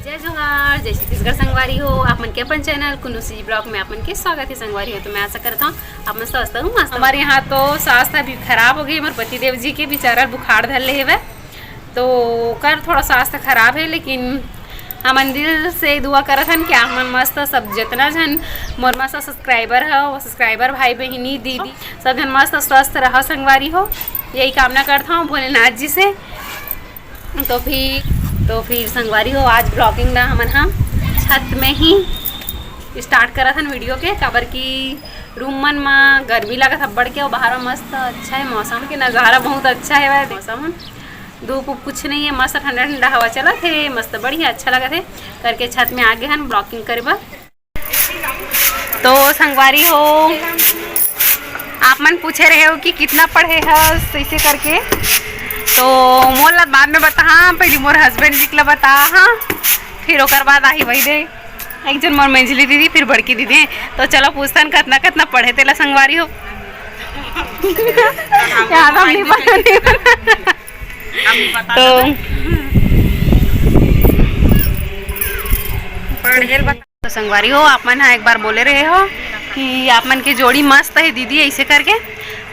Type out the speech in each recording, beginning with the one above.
जय जोहार, जय छत्तीसगढ़ संगवारी हो। आप मन के अपन चैनल कुनुसी ब्लॉग में आप मन के स्वागत है संगवारी हो। तो मैं आशा करता हूँ आप मन स्वस्थ हूँ मस्त। हमारे यहाँ तो स्वास्थ्य अभी खराब हो गई। हमारे पतिदेव जी के बेचारा बुखार धर ले है, तो कर थोड़ा स्वास्थ्य खराब है, लेकिन हम मंदिर से दुआ करत हन क्या हम मस्त सब जितना जन मोर मस्त सब्सक्राइबर है वो सब्सक्राइबर भाई बहनी दीदी सब जन मस्त स्वस्थ रहो संगवारी हो, यही कामना करता हूँ भोलेनाथ जी से। तो फिर संगवारी हो आज ब्लॉगिंग ना हमन हम छत में ही स्टार्ट करत हन वीडियो के, काबर की रूम मन में गर्मी लगत हब्बड़ के और बाहर मस्त अच्छा है मौसम के नज़ारा बहुत अच्छा है। मौसम धूप कुछ नहीं है, मस्त ठंडा ठंडा हवा चलत है, मस्त बढ़िया अच्छा लगत है करके छत में आगे हन ब्लॉगिंग करे बर। तो संगवारी हो आप मन पूछे रहे हो कि कितना पढ़े है ऐसे करके, तो मोर ला बाद में बता। हाँ पहले मोर हस्बैंड जी ला बता, हाँ फिर ओकर बाद आई वही दे एक जन मोर मंजली दीदी फिर बड़की दीदी। तो चलो पूछतन कितना कितना पढ़े तेला संगवारी हो। याद हम नहीं तो तो संगवारी हो आप मन एक बार बोले रहे हो कि आप मन की जोड़ी मस्त है दीदी ऐसे करके,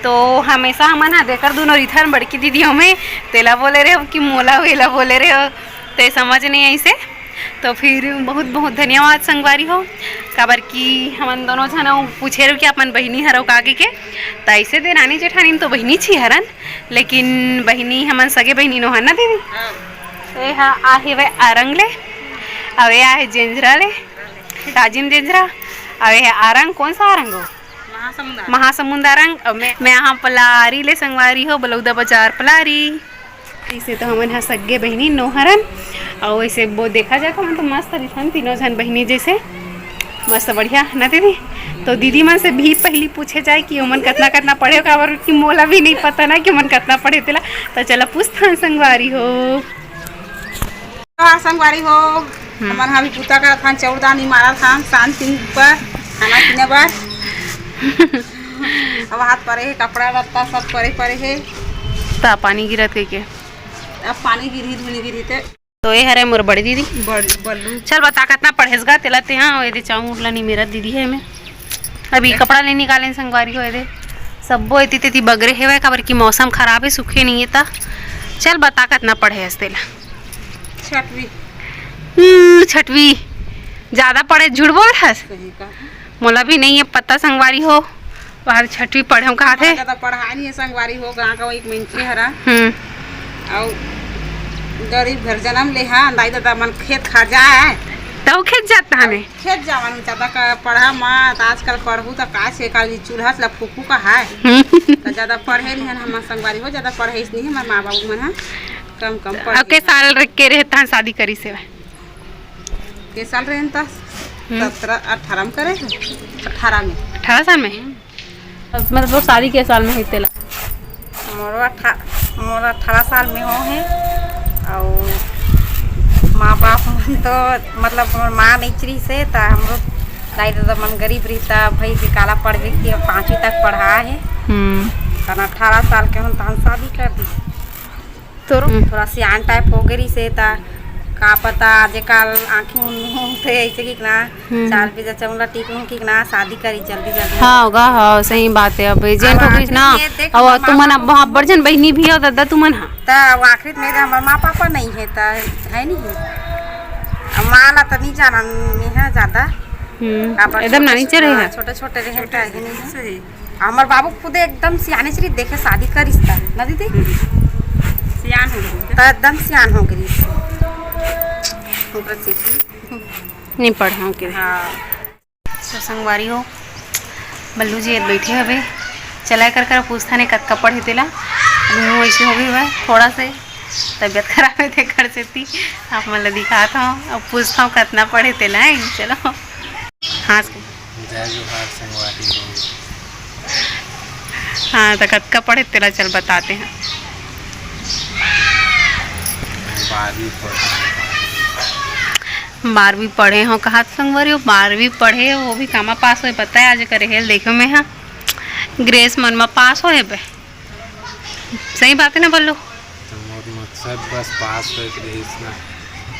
तो हमेशा हमन हाँ देकर दोनों रिथन बड़की दीदियों में तेला बोले रहे हो कि मोला वेला बोले रहे हो, तो समझ नहीं ऐसे। तो फिर बहुत बहुत धन्यवाद संगवारी हो, काबर कि हमन दोनों जन पूछे रहो कि अपन बहनी हरो कागे के, तो ऐसे दे रानी जेठानी तो बहनी छी हरन, लेकिन बहनी हमन सगे बहनी नो हन ना दीदी। तो हाँ आहे वे आरंग ले अवे आहे जेंजरा ले राजिम जेंजरा अवे है आरंग। कौन सा आरंग हो? महासमुंद आरंग। मैं यहाँ पलारी ले संगवारी हो बलौदा बाजार पलारी। इसे तो हमन हाँ सगे बहनी नो हरन और वैसे वो देखा जाए तो हम तो मस्त रिथन तीनों जन बहनी जैसे मस्त बढ़िया ना दीदी। तो दीदी मन से भी पहली पूछे जाए कि उमन कितना कितना पढ़े, काबर कि मोला भी नहीं पता ना कि उमन कितना पढ़े तेला। तो चलो पूछता संगवारी हो। संगवारी हो हमन हम पूता करत हन चौड़दानी मारत हन शांति पर खाना पीने बार। अब हाथ परे है कपड़ा लत्ता सब परे है, ता पानी गिरत के अब पानी गिरी धुनी गिरी तो ये हरे मोर बड़ी दीदी बल्लू। चल बता कितना पढ़ेसगा तेला ते। हाँ ये चाहूँ उठला नहीं मेरा दीदी है मैं अभी कपड़ा नहीं निकाले संगवारी हो ये सबो एती तेती बगरे है, काबर की मौसम खराब है सूखे नहीं है ता। चल बता कितना पढ़े है तेला। छठवी ज्यादा पढ़े झूठ बोल हस मोला भी नहीं है पता संगवारी हो बाहर छठवी पढ़े हम कहा थे पढ़ा नहीं है संगवारी हो गाँव का एक मिनट हरा और गरीब घर जन्म ले हाँ दाई दादा मन खेत खा जाए तो खेत जाता हमें खेत जावन ज्यादा का पढ़ा मत आजकल पढ़ू तो का से काल चूल्हा से फूकू का है तो ज्यादा पढ़े नहीं है हम संगवारी हो ज्यादा पढ़े नहीं है हमारे माँ बाबू मन कम कम पढ़ के साल के रहता है शादी करी से के साल रहे तो 17-18 में करे 18 साल में मतलब शादी के साल में है तेला मोर 18 साल में हो है और माँ बाप मन तो मतलब माँ नहीं से तो हम लोग दाई दादा मन गरीब रहता भाई काला पढ़े कि 5वीं तक पढ़ा है। 18 साल के हम तो शादी कर दी तो थोड़ा सियान टाइप हो गई से ता का पता आज कल आँखें थे ऐसे कि ना चाल पे चमड़ा टिक कि ना शादी करी जल्दी जल्दी। हाँ होगा हाँ सही बात है। अब एजेंट हो गई ना और तुमन अब बड़जन बहनी भी हो दादा तुमन हाँ तो आखिर में हमारे माँ पापा नहीं है तो है नहीं है माँ ला तो नहीं जाना है ज्यादा एकदम नानी चले हैं छोटे छोटे रहे हमारे बाबू खुद एकदम सियाने से देखे शादी करिस ना दीदी सियान हो गई तो एकदम सियान हो गई नहीं पढ़ा के। हाँ तो संगवारी हो बल्लू जी बैठे हवे चला कर पूछता नहीं कद पढ़े तेला ऐसे हो गई है थोड़ा से तबीयत खराब है थे घर से थी आप मतलब दिखाता हूँ अब पूछता हूँ कितना पढ़े तेला है। चलो हाँ हाँ तो कद पढ़े तेला चल बताते हैं। 12वीं पढ़े हो कहा संगवारी हो 12वीं पढ़े वो भी कामा पास हो पता है आज करे है देखो मैं हाँ ग्रेस मन में पास हो बे सही बात है ना बोलो मकसद बस पास हो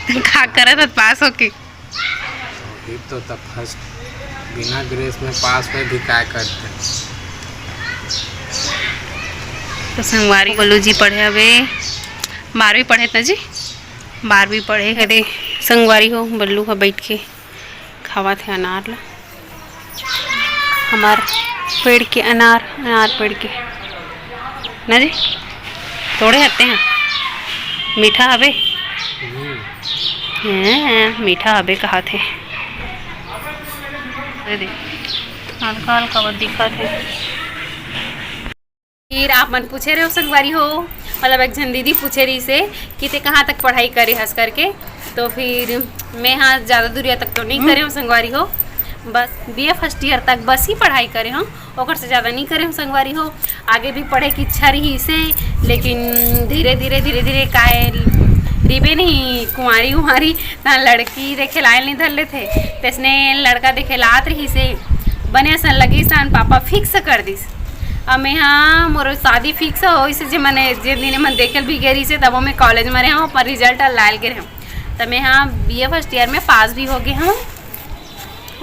खा करत हत पास होके अभी तो तब फर्स्ट बिना ग्रेस में पास में भी क्या करते। तो संगवारी बल्लू जी पढ़े हवे 12वीं पढ़े था जी 12वीं पढ़े अरे संगवारी हो बल्लू का बैठ के खावा थे अनार ला हमार पेड़ के अनार पेड़ के ना जी तोड़े हते हैं मीठा हवे मीठा हवे कहा थे हल्का हल्का दिखा थे। फिर आप मन पूछे रहे हो संगवारी हो मतलब एक जन दीदी पूछे रही से कि ते कहाँ तक पढ़ाई करे हंस करके तो फिर मैं हाँ ज़्यादा दूरिया तक तो नहीं करे हूँ संगवारी हो बस BA फर्स्ट ईयर तक बस ही पढ़ाई करे हूँ और से ज़्यादा नहीं करे हूँ संगवारी हो। आगे भी पढ़े की इच्छा रही से लेकिन धीरे धीरे काहे रिबे नहीं कुंवारी उमारी ना लड़की देखे लायल नहीं धर ले थे तैसने लड़का देखे लात रही से बने सन लगी सन पापा फिक्स कर दिस अब मैं हाँ मोर शादी फिक्स हो इसे जे मैंने जे दिन मन देखल भी गई से तब मैं कॉलेज में रहे हूँ पर रिजल्ट लायल गए हूँ तब मैं हाँ BA फर्स्ट ईयर में पास भी हो गए हूँ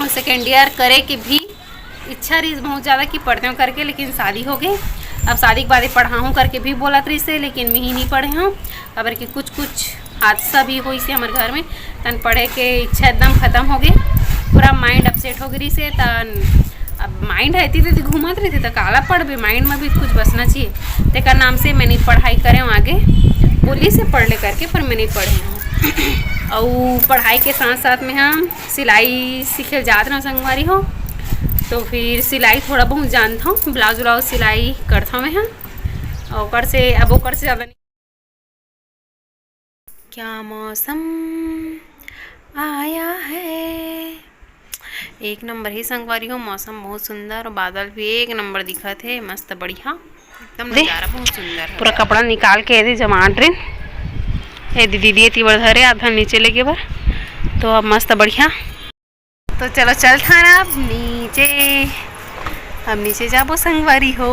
और सेकेंड ईयर करे की भी इच्छा रही बहुत ज़्यादा कि पढ़ते हूँ करके लेकिन शादी हो गई। अब शादी के बाद पढ़ा हूँ करके भी बोला रही से लेकिन मैं ही नहीं पढ़े हूँ खबर कि कुछ हादसा भी हुई से हमारे घर में तन पढ़े के इच्छा एकदम ख़त्म हो गई पूरा माइंड अपसेट हो गई से तन अब माइंड है थी घूमत रही थी तो काला पढ़ भी माइंड में भी कुछ बसना चाहिए तेकर नाम से मैंने पढ़ाई करे हूँ आगे बोली से पढ़ ले करके पर मैं नहीं पढ़े हूँ और पढ़ाई के साथ साथ में हम सिलाई सीखे जाते रहे संगवारी हो तो फिर सिलाई थोड़ा बहुत जानता हूँ ब्लाउज व्लाउज सिलाई करता हूँ मैं हाँ और से अब ओकर से ज़्यादा नहीं। क्या मौसम आया है एक नंबर ही संगवारी हो मौसम बहुत सुंदर और बादल भी एक नंबर दिखा थे मस्त बढ़िया एकदम नज़ारा बहुत सुंदर है। पूरा कपड़ा निकाल के यदि जमा ट्रेन ये दीदी इतनी बड़ धरे आधा नीचे लेके बार तो अब मस्त बढ़िया तो चलो चल था ना अब नीचे जाबो संगवारी हो।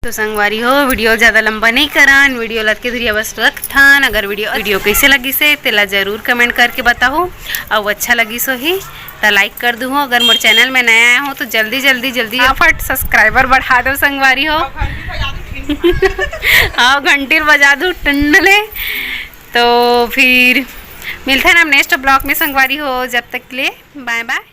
तो संगवारी हो वीडियो ज़्यादा लंबा नहीं करान वीडियो लद के दूरिया बस रख थान अगर वीडियो कैसे लगी से तेला ज़रूर कमेंट करके बताओ और अच्छा लगी सो ही तो लाइक कर दूँ अगर मोर चैनल में नया आया हो तो जल्दी फट सब्सक्राइबर बढ़ा दो संगवारी हो हाँ घंटी बजा दूँ टंडले तो फिर मिलते हैं ना नेक्स्ट ब्लॉग में संगवारी हो जब तक के लिए बाय बाय।